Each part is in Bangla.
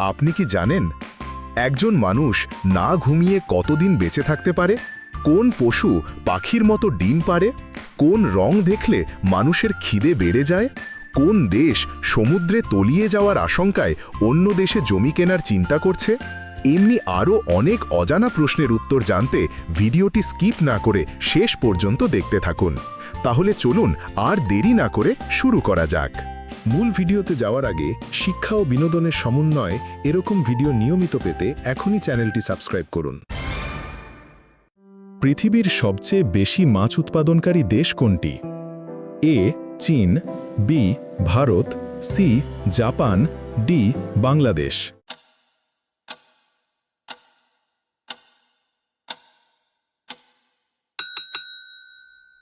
আপনি কি জানেন একজন মানুষ না ঘুমিয়ে কতদিন বেঁচে থাকতে পারে? কোন পশু পাখির মতো ডিম পাড়ে? কোন রং দেখলে মানুষের খিদে বেড়ে যায়? কোন দেশ সমুদ্রে তলিয়ে যাওয়ার আশঙ্কায় অন্য দেশে জমি কেনার চিন্তা করছে? এমনি আরও অনেক অজানা প্রশ্নের উত্তর জানতে ভিডিওটি স্কিপ না করে শেষ পর্যন্ত দেখতে থাকুন। তাহলে চলুন আর দেরি না করে শুরু করা যাক। মূল ভিডিওতে যাওয়ার আগে শিক্ষা ও বিনোদনের সমন্বয়ে এরকম ভিডিও নিয়মিত পেতে এখনই চ্যানেলটি সাবস্ক্রাইব করুন। পৃথিবীর সবচেয়ে বেশি মাছ উৎপাদনকারী দেশ কোনটি? এ চীন, B Bharat, C Japan, D Bangladesh.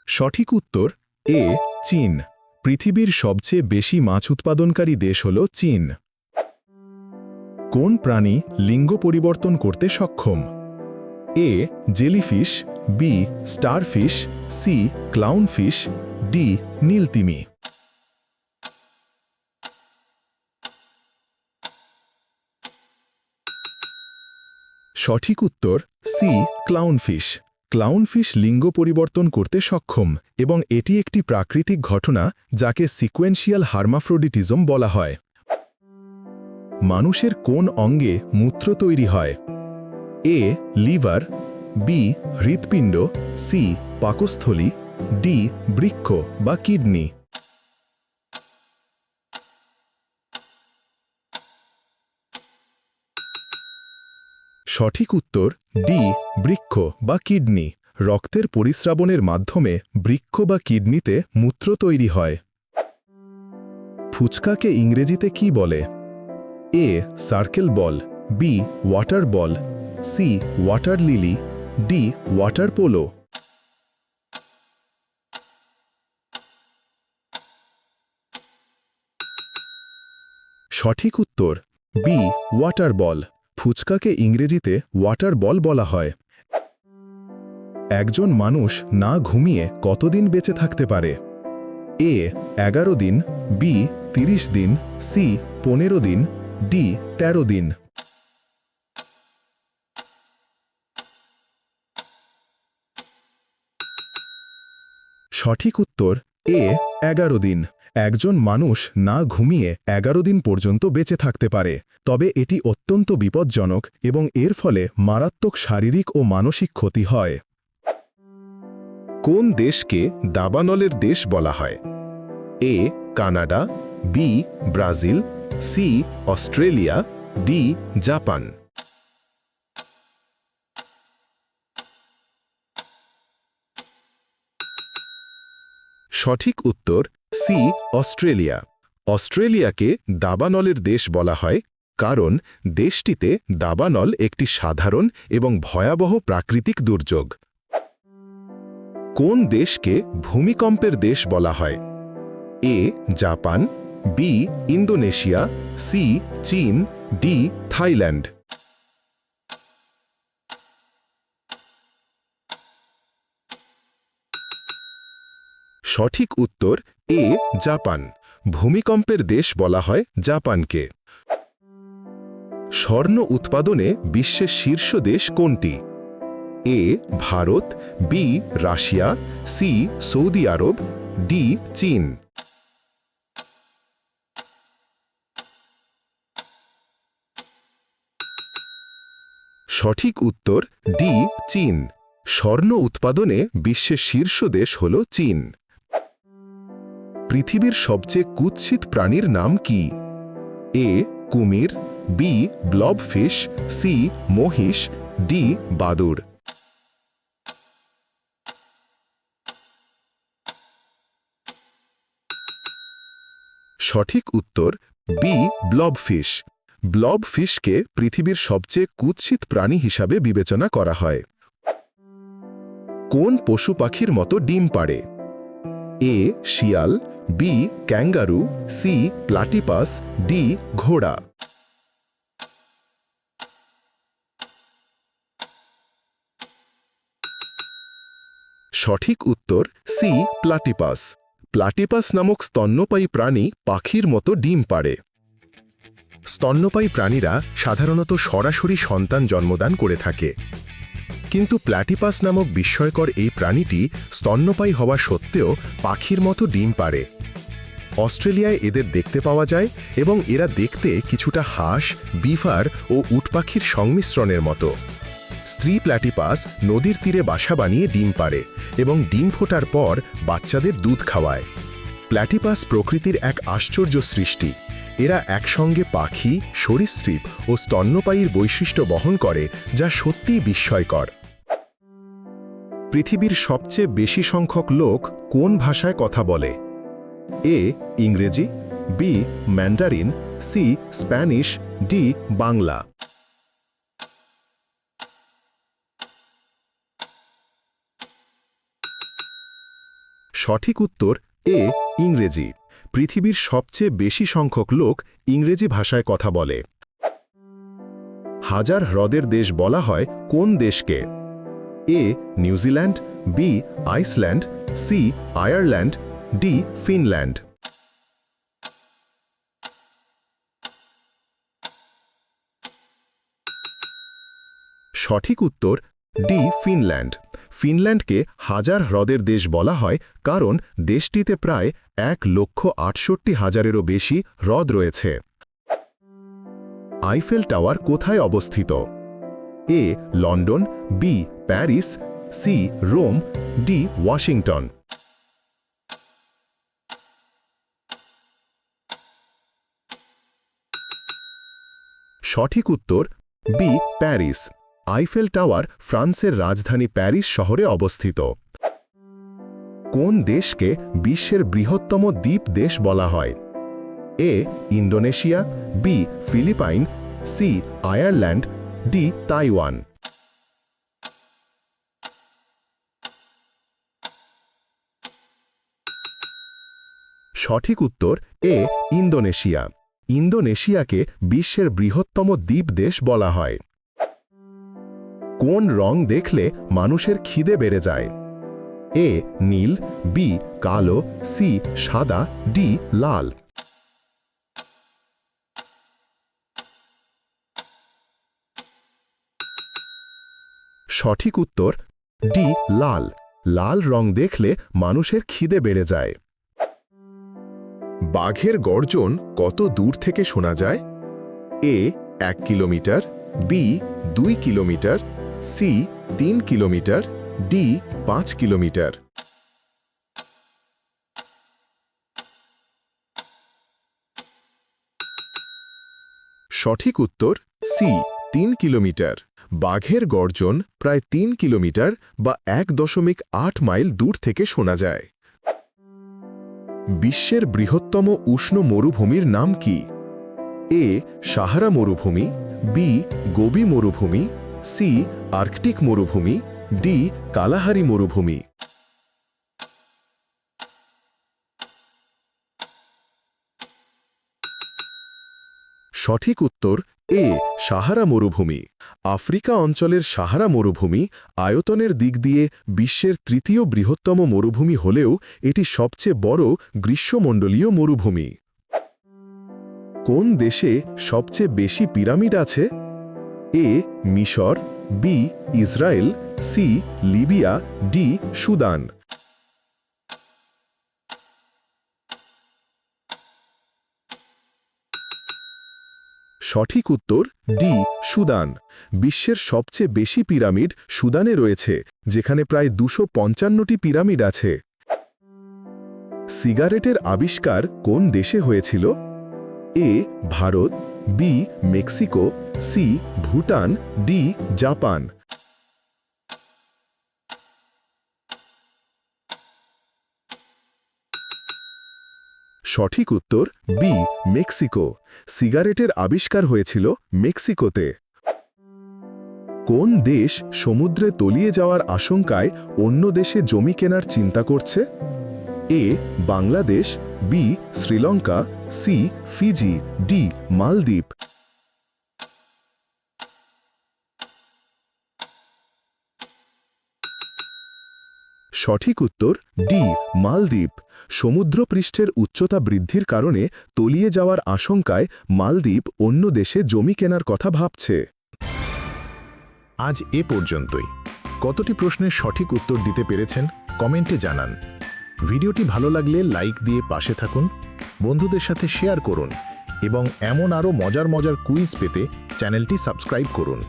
সঠিক উত্তর এ চীন। পৃথিবীর সবচেয়ে বেশি মাছ উৎপাদনকারী দেশ হল চীন। কোন প্রাণী লিঙ্গ পরিবর্তন করতে সক্ষম? A jellyfish, B starfish, C clownfish, D নীলতিমি। সঠিক উত্তর সি ক্লাউনফিশ। ক্লাউনফিশ লিঙ্গ পরিবর্তন করতে সক্ষম এবং এটি একটি প্রাকৃতিক ঘটনা যাকে সিকোয়েন্সিয়াল হার্মাফ্রোডিটিজম বলা হয়। মানুষের কোন অঙ্গে মূত্র তৈরি হয়? এ লিভার, বি হৃৎপিণ্ড, সি পাকস্থলী, ডি বৃক্ক বা কিডনি। সঠিক উত্তর ডি বৃক্ক বা কিডনি। রক্তের পরিস্রাবণের মাধ্যমে বৃক্ক বা কিডনিতে মূত্র তৈরি হয়। ফুচকাকে ইংরেজিতে কি বলে? A circle ball, B water ball, C water lily, D water polo. সঠিক উত্তর বি ওয়াটার বল। ফুচকাকে ইংরেজিতে ওয়াটার বল বলা হয়। একজন মানুষ না ঘুমিয়ে কতদিন বেঁচে থাকতে পারে? এ 11 দিন, বি 30 দিন, সি 15 দিন, ডি 13 দিন। সঠিক উত্তর এ 11 দিন। একজন মানুষ না ঘুমিয়ে 11 দিন পর্যন্ত বেঁচে থাকতে পারে, তবে এটি অত্যন্ত বিপজ্জনক এবং এর ফলে মারাত্মক শারীরিক ও মানসিক ক্ষতি হয়। কোন দেশকে দাবানলের দেশ বলা হয়? A Canada, B Brazil, C Australia, D Japan. সঠিক উত্তর সি অস্ট্রেলিয়া। অস্ট্রেলিয়াকে দাবানলের দেশ বলা হয় কারণ দেশটিতে দাবানল একটি সাধারণ এবং ভয়াবহ প্রাকৃতিক দুর্যোগ। কোন দেশকে ভূমিকম্পের দেশ বলা হয়? A Japan, B Indonesia, C চীন, ডি থাইল্যান্ড। সঠিক উত্তর এ জাপান। ভূমিকম্পের দেশ বলা হয় জাপানকে। স্বর্ণ উৎপাদনে বিশ্বের শীর্ষ দেশ কোনটি? A Bharat, B Russia, C সৌদি আরব, ডি চীন। সঠিক উত্তর ডি চীন। স্বর্ণ উৎপাদনে বিশ্বের শীর্ষ দেশ হল চীন। পৃথিবীর সবচেয়ে কুৎসিত প্রাণীর নাম কি? এ কুমির, বি ব্লবফিশ, সি মহিষ, ডি বাদুড়। সঠিক উত্তর বি ব্লবফিশ। ব্লবফিশকে পৃথিবীর সবচেয়ে কুৎসিত প্রাণী হিসাবে বিবেচনা করা হয়। কোন পশু পাখির মতো ডিম পাড়ে? এ শিয়াল, B kangaroo, C platypus, D ঘোড়া। সঠিক উত্তর সি প্লাটিপাস। প্লাটিপাস নামক স্তন্যপায়ী প্রাণী পাখির মতো ডিম পাড়ে। স্তন্যপায়ী প্রাণীরা সাধারণত সরাসরি সন্তান জন্মদান করে থাকে, কিন্তু প্ল্যাটিপাস নামক বিস্ময়কর এই প্রাণীটি স্তন্যপায়ী হওয়া সত্ত্বেও পাখির মতো ডিম পাড়ে। অস্ট্রেলিয়ায় এদের দেখতে পাওয়া যায় এবং এরা দেখতে কিছুটা হাঁস, বিভার ও উট পাখির সংমিশ্রণের মতো। স্ত্রী প্ল্যাটিপাস নদীর তীরে বাসা বানিয়ে ডিম পাড়ে এবং ডিম ফোটার পর বাচ্চাদের দুধ খাওয়ায়। প্ল্যাটিপাস প্রকৃতির এক আশ্চর্য সৃষ্টি। এরা একসঙ্গে পাখি, সরীসৃপ ও স্তন্যপায়ীর বৈশিষ্ট্য বহন করে, যা সত্যিই বিস্ময়কর। পৃথিবীর সবচেয়ে বেশি সংখ্যক লোক কোন ভাষায় কথা বলে? এ. ইংরেজি, B. Mandarin, C. Spanish, D. Bangla. সঠিক উত্তর এ. ইংরেজি। পৃথিবীর সবচেয়ে বেশি সংখ্যক লোক ইংরেজি ভাষায় কথা বলে। হাজার হ্রদের দেশ বলা হয় কোন দেশকে? A. New Zealand, B. Iceland, C. Ireland, D. Finland. সঠিক উত্তর ডি. ফিনল্যান্ড। ফিনল্যান্ডকে হাজার হ্রদের দেশ বলা হয় কারণ দেশটিতে প্রায় 1,68,000-এরও বেশি হ্রদ রয়েছে। আইফেল টাওয়ার কোথায় অবস্থিত? A. London, B. Paris, C. Rome, D. Washington. সঠিক উত্তর বি. প্যারিস। আইফেল টাওয়ার ফ্রান্সের রাজধানী প্যারিস শহরে অবস্থিত। কোন দেশকে বিশ্বের বৃহত্তম দ্বীপ দেশ বলা হয়? A. Indonesia, B. Philippine, C. Ireland, D. Taiwan. সঠিক উত্তর এ. ইন্দোনেশিয়া। ইন্দোনেশিয়াকে বিশ্বের বৃহত্তম দ্বীপ দেশ বলা হয়। কোন রং দেখলে মানুষের খিদে বেড়ে যায়? এ. নীল, বি. কালো, সি. সাদা, ডি. লাল। সঠিক উত্তর ডি. লাল। লাল রং দেখলে মানুষের খিদে বেড়ে যায়। বাঘের গর্জন কত দূর থেকে শোনা যায়? A. 1 kilometre, B. 2 kilometre, C. 3 kilometre, D. 5 kilometre. সঠিক উত্তর সি. 3 কিলোমিটার। বাঘের গর্জন প্রায় 3 কিলোমিটার বা 1.8 মাইল দূর থেকে শোনা যায়। বিশ্বের বৃহত্তম উষ্ণ মরুভূমির নাম কি? এ. সাহারা মরুভূমি, বি. গোবি মরুভূমি, সি. আর্কটিক মরুভূমি, ডি. কালাহারি মরুভূমি। সঠিক উত্তর এ. সাহারা মরুভূমি। আফ্রিকা অঞ্চলের সাহারা মরুভূমি আয়তনের দিক দিয়ে বিশ্বের তৃতীয় বৃহত্তম মরুভূমি হলেও এটি সবচেয়ে বড় গ্রীষ্মমণ্ডলীয় মরুভূমি। কোন দেশে সবচেয়ে বেশি পিরামিড আছে? এ. মিশর, B. Israel, C. Libya, D. Sudan. সঠিক উত্তর ডি. সুদান। বিশ্বের সবচেয়ে বেশি পিরামিড সুদানে রয়েছে, যেখানে প্রায় 255টি পিরামিড আছে। সিগারেটের আবিষ্কার কোন দেশে হয়েছিল? A. Bharat, B. Mexico, C. Bhutan, D. Japan. সঠিক উত্তর বি. মেক্সিকো। সিগারেটের আবিষ্কার হয়েছিল মেক্সিকোতে। কোন দেশ সমুদ্রে তলিয়ে যাওয়ার আশঙ্কায় অন্য দেশে জমি কেনার চিন্তা করছে? A. Bangladesh, B. Sri Lanka, C. Fiji, D. Maldives. সঠিক উত্তর ডি মালদ্বীপ। সমুদ্রপৃষ্ঠের উচ্চতা বৃদ্ধির কারণে তলিয়ে যাওয়ার আশঙ্কায় মালদ্বীপ অন্য দেশে জমি কেনার কথা ভাবছে। আজ এ পর্যন্তই। কতটি প্রশ্নের সঠিক উত্তর দিতে পেরেছেন কমেন্টে জানান। ভিডিওটি ভালো লাগলে লাইক দিয়ে পাশে থাকুন, বন্ধুদের সাথে শেয়ার করুন এবং এমন আরও মজার মজার কুইজ পেতে চ্যানেলটি সাবস্ক্রাইব করুন।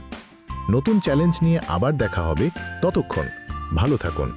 নতুন চ্যালেঞ্জ নিয়ে আবার দেখা হবে, ততক্ষণ ভালো থাকুন।